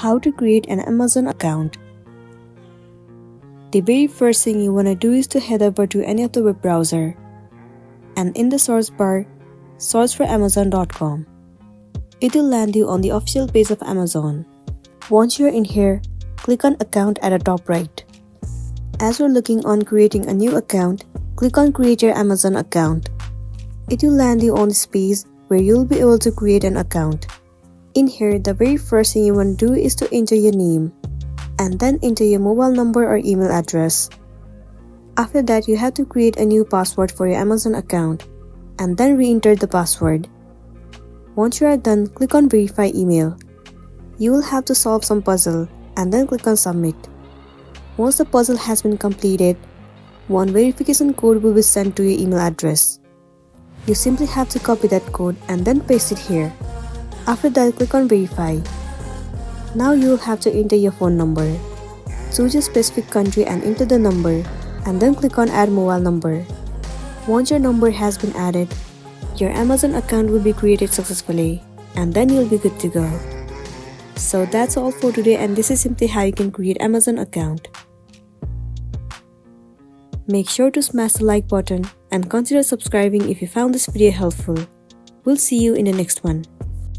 How to create an Amazon account. The very first thing you want to do is to head over to any of the web browser, and in the search bar, search for Amazon.com. It will land you on the official page of Amazon. Once you're in here, click on Account at the top right. As you're looking on creating a new account, click on Create your Amazon account. It will land you on this page where you'll be able to create an account. In here, the very first thing you want to do is to enter your name, and then enter your mobile number or email address. After that, you have to create a new password for your Amazon account, and then re-enter the password. Once you are done, click on Verify Email. You will have to solve some puzzle, and then click on Submit. Once the puzzle has been completed, one verification code will be sent to your email address. You simply have to copy that code and then paste it here. After that, click on Verify. Now you will have to enter your phone number. Choose a specific country and enter the number, and then click on Add Mobile Number. Once your number has been added, your Amazon account will be created successfully, and then you'll be good to go. So that's all for today, and this is simply how you can create Amazon account. Make sure to smash the like button and consider subscribing if you found this video helpful. We'll see you in the next one.